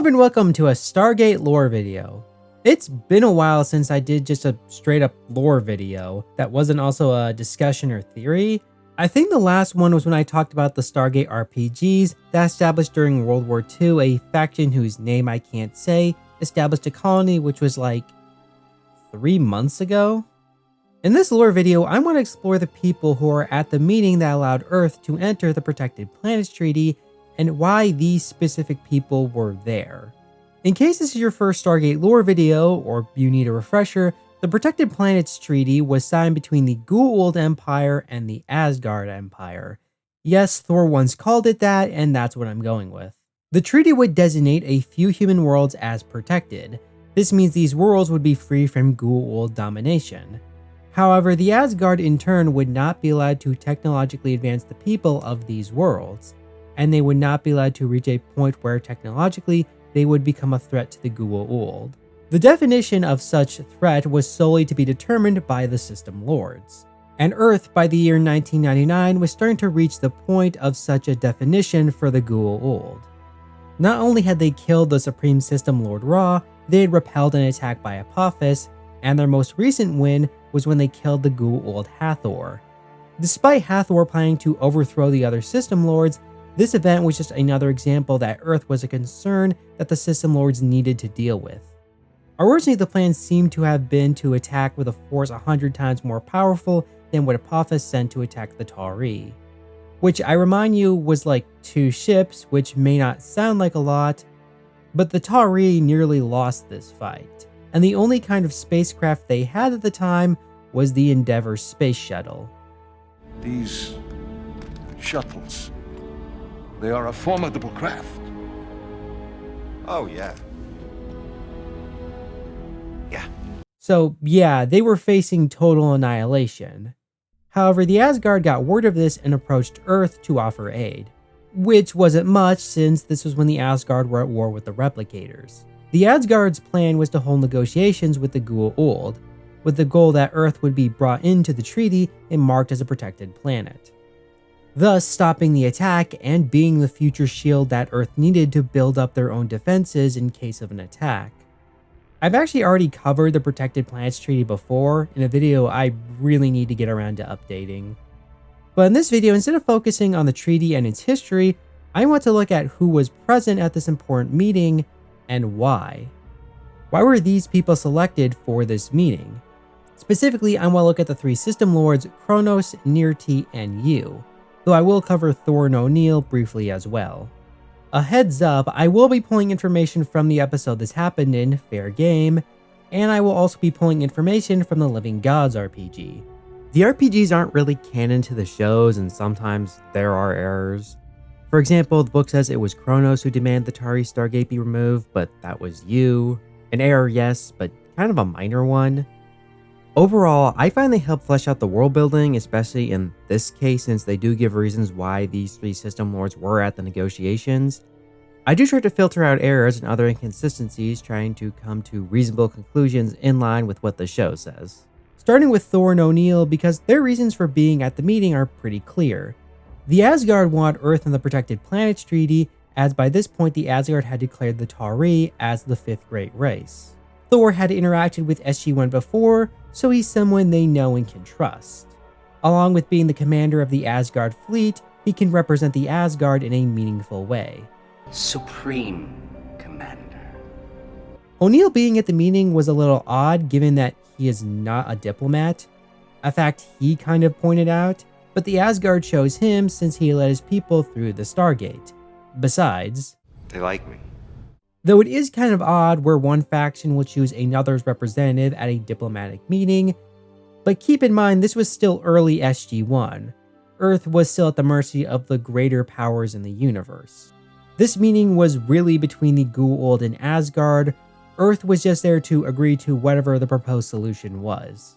and welcome to a Stargate lore video. It's been a while since I did just a straight up lore video that wasn't also a discussion or theory. I think the last one was when I talked about the Stargate RPGs that established during World War II a faction whose name I can't say established a colony, which was like 3 months ago. In this lore video, I want to explore the people who are at the meeting that allowed Earth to enter the Protected Planets Treaty and why these specific people were there. In case this is your first Stargate lore video, or you need a refresher, the Protected Planets Treaty was signed between the Goa'uld Empire and the Asgard Empire. Yes, Thor once called it that, and that's what I'm going with. The treaty would designate a few human worlds as protected. This means these worlds would be free from Goa'uld domination. However, the Asgard in turn would not be allowed to technologically advance the people of these worlds, and they would not be allowed to reach a point where technologically they would become a threat to the Goa'uld. The definition of such threat was solely to be determined by the system lords, and Earth by the year 1999 was starting to reach the point of such a definition for the Goa'uld. Not only had they killed the Supreme System Lord Ra, they had repelled an attack by Apophis, and their most recent win was when they killed the Goa'uld Hathor. Despite Hathor planning to overthrow the other system lords, this event was just another example that Earth was a concern that the system lords needed to deal with. Originally, the plan seemed to have been to attack with a force 100 times more powerful than what Apophis sent to attack the Tau'ri, which I remind you was like 2 ships, which may not sound like a lot, but the Tau'ri nearly lost this fight, and the only kind of spacecraft they had at the time was the Endeavour space shuttle. These shuttles, they are a formidable craft. Oh, yeah. Yeah. So yeah, they were facing total annihilation. However, the Asgard got word of this and approached Earth to offer aid, which wasn't much since this was when the Asgard were at war with the Replicators. The Asgard's plan was to hold negotiations with the Goa'uld, with the goal that Earth would be brought into the treaty and marked as a protected planet, thus stopping the attack and being the future shield that Earth needed to build up their own defenses in case of an attack. I've actually already covered the Protected Planets Treaty before in a video I really need to get around to updating. But in this video, instead of focusing on the treaty and its history, I want to look at who was present at this important meeting and why. Why were these people selected for this meeting? Specifically, I want to look at the 3 system lords, Kronos, Nirrti, and you, though I will cover Thor and O'Neill briefly as well. A heads up, I will be pulling information from the episode this happened in, fair game, and I will also be pulling information from the Living Gods RPG. The RPGs aren't really canon to the shows, and sometimes there are errors. For example, the book says it was Kronos who demanded the Tau'ri Stargate be removed, but that was you. An error, yes, but kind of a minor one. Overall, I find they help flesh out the world building, especially in this case since they do give reasons why these 3 system lords were at the negotiations. I do try to filter out errors and other inconsistencies, trying to come to reasonable conclusions in line with what the show says. Starting with Thor and O'Neill, because their reasons for being at the meeting are pretty clear. The Asgard want Earth and the Protected Planets Treaty, as by this point the Asgard had declared the Tau'ri as the 5th great race. Thor had interacted with SG-1 before, so he's someone they know and can trust. Along with being the commander of the Asgard fleet, he can represent the Asgard in a meaningful way. Supreme Commander. O'Neill being at the meeting was a little odd given that he is not a diplomat, a fact he kind of pointed out, but the Asgard chose him since he led his people through the Stargate. Besides, They like me. though it is kind of odd where one faction will choose another's representative at a diplomatic meeting, but keep in mind this was still early SG-1. Earth was still at the mercy of the greater powers in the universe. This meeting was really between the Goa'uld and Asgard. Earth was just there to agree to whatever the proposed solution was.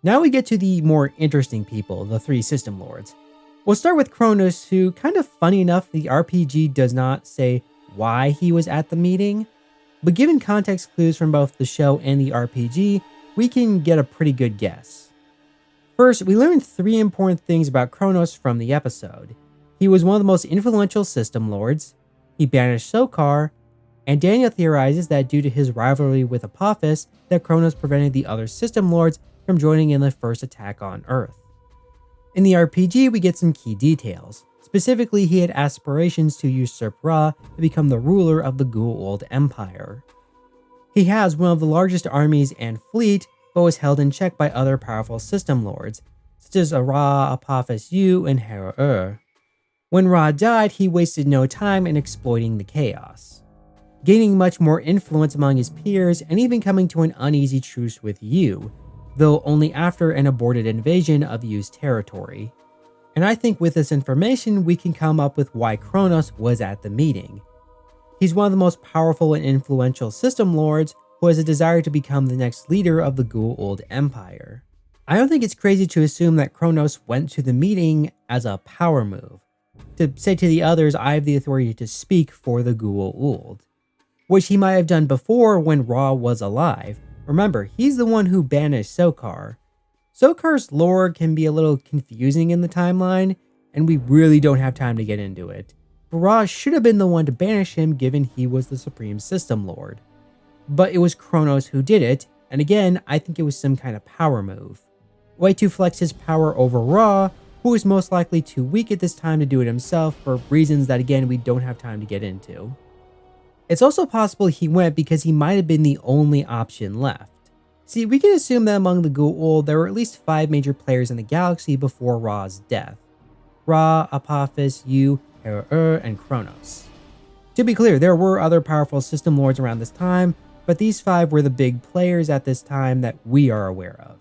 Now we get to the more interesting people, the 3 system lords. We'll start with Kronos, who, kind of funny enough, the RPG does not say why he was at the meeting, but given context clues from both the show and the RPG, we can get a pretty good guess. First, we learned 3 important things about Kronos from the episode. He was one of the most influential system lords, he banished Sokar, and Daniel theorizes that due to his rivalry with Apophis, that Kronos prevented the other system lords from joining in the first attack on Earth. In the RPG, we get some key details. Specifically, he had aspirations to usurp Ra to become the ruler of the Goa'uld Empire. He has one of the largest armies and fleet, but was held in check by other powerful system lords, such as Ra, Apophis U, and Hera. When Ra died, he wasted no time in exploiting the chaos, gaining much more influence among his peers and even coming to an uneasy truce with Yu, though only after an aborted invasion of Yu's territory. And I think with this information, we can come up with why Kronos was at the meeting. He's one of the most powerful and influential system lords who has a desire to become the next leader of the Goa'uld Empire. I don't think it's crazy to assume that Kronos went to the meeting as a power move, to say to the others, I have the authority to speak for the Goa'uld, which he might have done before when Ra was alive. Remember, he's the one who banished Sokar. Sokar's lore can be a little confusing in the timeline, and we really don't have time to get into it. But Ra should have been the one to banish him given he was the Supreme System Lord. But it was Kronos who did it, and again, I think it was some kind of power move. A way to flex his power over Ra, who was most likely too weak at this time to do it himself for reasons that again we don't have time to get into. It's also possible he went because he might have been the only option left. See, we can assume that among the Goa'uld, there were at least 5 major players in the galaxy before Ra's death. Ra, Apophis, Yu, Hera, and Kronos. To be clear, there were other powerful system lords around this time, but these 5 were the big players at this time that we are aware of.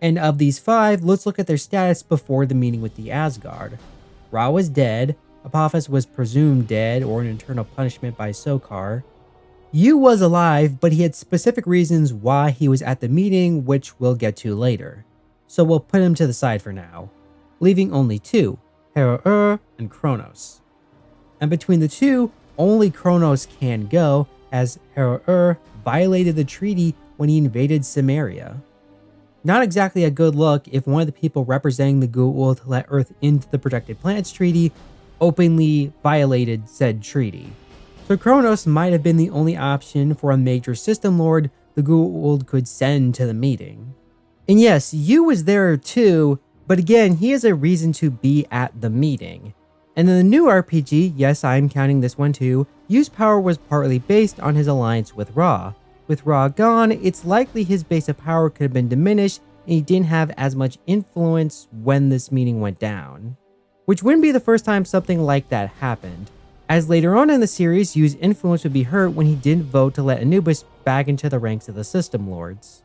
And of these 5, let's look at their status before the meeting with the Asgard. Ra was dead, Apophis was presumed dead or an eternal punishment by Sokar. Yu was alive, but he had specific reasons why he was at the meeting, which we'll get to later. So we'll put him to the side for now, leaving only 2, Hera and Kronos. And between the 2, only Kronos can go, as Hera violated the treaty when he invaded Cimmeria. Not exactly a good look if one of the people representing the Goa'uld to let Earth into the Protected Planets Treaty openly violated said treaty. So Kronos might have been the only option for a major system lord the Goa'uld could send to the meeting. And yes, Yu was there too, but again, he has a reason to be at the meeting. And in the new RPG, yes, I'm counting this one too, Yu's power was partly based on his alliance with Ra. With Ra gone, it's likely his base of power could have been diminished and he didn't have as much influence when this meeting went down. Which wouldn't be the first time something like that happened, as later on in the series, Yu's influence would be hurt when he didn't vote to let Anubis back into the ranks of the System Lords.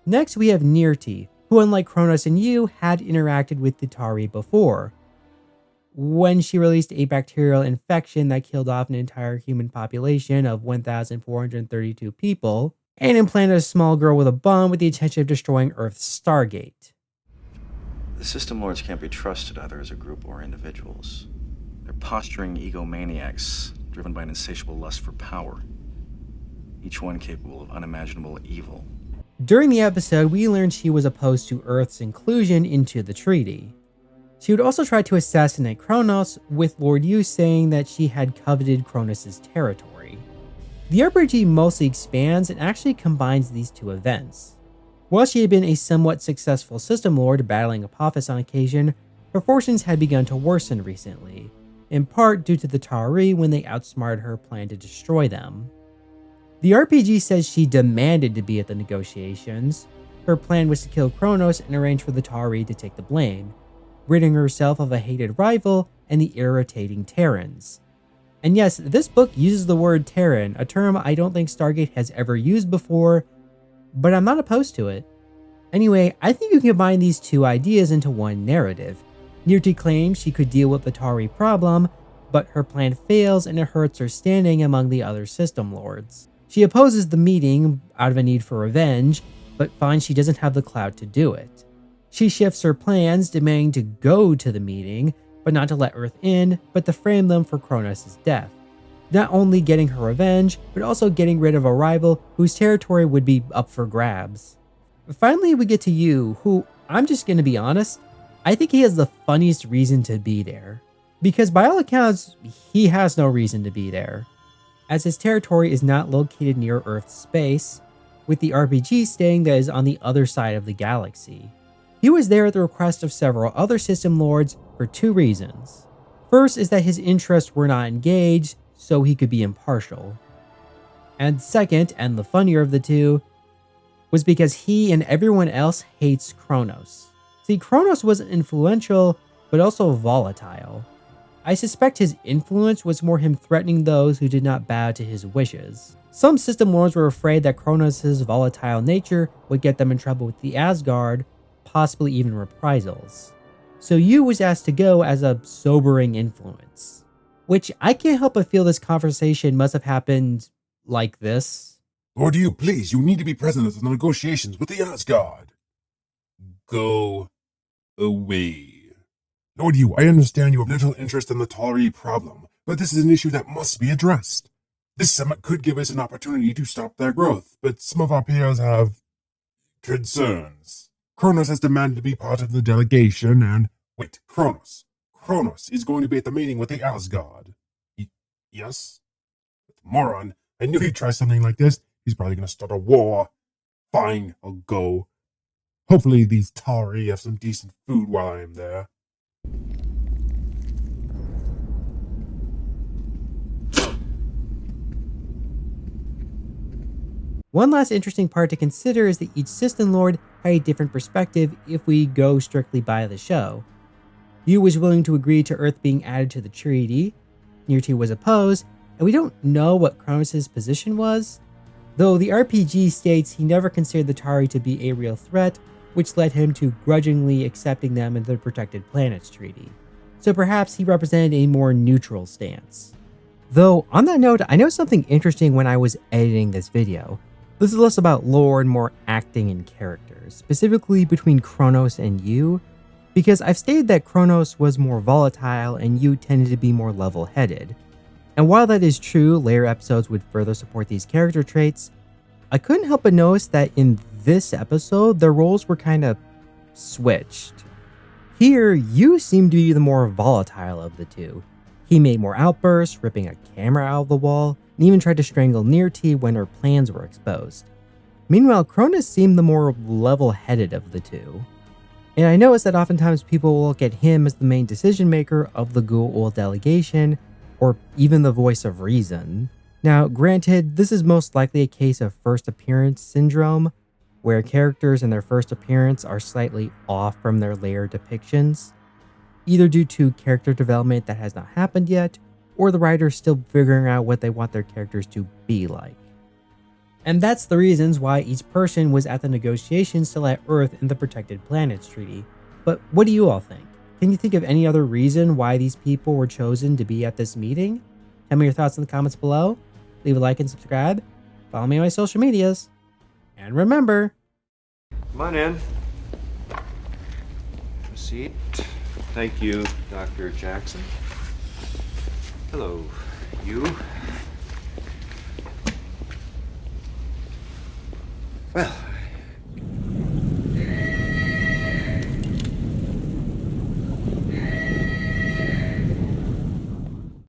Next, we have Nirrti, who unlike Kronos and Yu, had interacted with the Tau'ri before, when she released a bacterial infection that killed off an entire human population of 1,432 people, and implanted a small girl with a bomb with the intention of destroying Earth's Stargate. The System Lords can't be trusted either as a group or individuals. They're posturing egomaniacs, driven by an insatiable lust for power. Each one capable of unimaginable evil. During the episode, we learned she was opposed to Earth's inclusion into the treaty. She would also try to assassinate Kronos, with Lord Yu saying that she had coveted Kronos' territory. The RPG mostly expands and actually combines these two events. While she had been a somewhat successful system lord battling Apophis on occasion, her fortunes had begun to worsen recently, in part due to the Tau'ri when they outsmarted her plan to destroy them. The RPG says she demanded to be at the negotiations. Her plan was to kill Kronos and arrange for the Tau'ri to take the blame, ridding herself of a hated rival and the irritating Terrans. And yes, this book uses the word Terran, a term I don't think Stargate has ever used before, but I'm not opposed to it. Anyway, I think you can combine these two ideas into one narrative. Nirrti claims she could deal with the Tau'ri problem, but her plan fails and it hurts her standing among the other system lords. She opposes the meeting out of a need for revenge, but finds she doesn't have the clout to do it. She shifts her plans, demanding to go to the meeting, but not to let Earth in, but to frame them for Kronos' death. Not only getting her revenge, but also getting rid of a rival whose territory would be up for grabs. Finally, we get to Yu, who, I'm just gonna be honest, I think he has the funniest reason to be there. Because by all accounts, he has no reason to be there. as his territory is not located near Earth's space, with the RPG saying that it is on the other side of the galaxy. He was there at the request of several other system lords for two reasons. First is that his interests were not engaged, so he could be impartial. And second, and the funnier of the two, was because he and everyone else hates Kronos. See, Kronos was influential, but also volatile. I suspect his influence was more him threatening those who did not bow to his wishes. Some system lords were afraid that Kronos' volatile nature would get them in trouble with the Asgard, possibly even reprisals. So Yu was asked to go as a sobering influence. Which I can't help but feel this conversation must have happened like this. Lord Yu, please, you need to be present at the negotiations with the Asgard. Go away. Lord Yu, I understand you have little interest in the Tau'ri problem, but this is an issue that must be addressed. This summit could give us an opportunity to stop their growth, but some of our peers have concerns. Kronos has demanded to be part of the delegation, and... Wait, Kronos. Kronos is going to be at the meeting with the Asgard. Yes? Moron, I knew he'd try something like this. He's probably going to start a war. Fine, I'll go. Hopefully these Tau'ri have some decent food while I am there. One last interesting part to consider is that each system lord had a different perspective if we go strictly by the show. Yu was willing to agree to Earth being added to the treaty, Nirrti was opposed, and we don't know what Kronos' position was, though the RPG states he never considered the Tau'ri to be a real threat, which led him to grudgingly accepting them in the Protected Planets Treaty. So perhaps he represented a more neutral stance. Though, on that note, I noticed something interesting when I was editing this video. This is less about lore and more acting and characters, specifically between Kronos and Yu, because I've stated that Kronos was more volatile and Yu tended to be more level-headed. And while that is true, later episodes would further support these character traits, I couldn't help but notice that in this episode, their roles were kind of switched. Here, Yu seemed to be the more volatile of the two. He made more outbursts, ripping a camera out of the wall, and even tried to strangle Nirrti when her plans were exposed. Meanwhile, Kronos seemed the more level-headed of the two. And I noticed that oftentimes people will look at him as the main decision maker of the Goa'uld delegation, or even the voice of reason. Now, granted, this is most likely a case of first appearance syndrome, where characters in their first appearance are slightly off from their later depictions, either due to character development that has not happened yet, or the writers still figuring out what they want their characters to be like. And that's the reasons why each person was at the negotiations to let Earth in the Protected Planets Treaty. But what do you all think? Can you think of any other reason why these people were chosen to be at this meeting? Tell me your thoughts in the comments below. Leave a like and subscribe. Follow me on my social medias. And remember, Come on in. Have a seat. Thank you, Dr. Jackson. Hello, you. Well,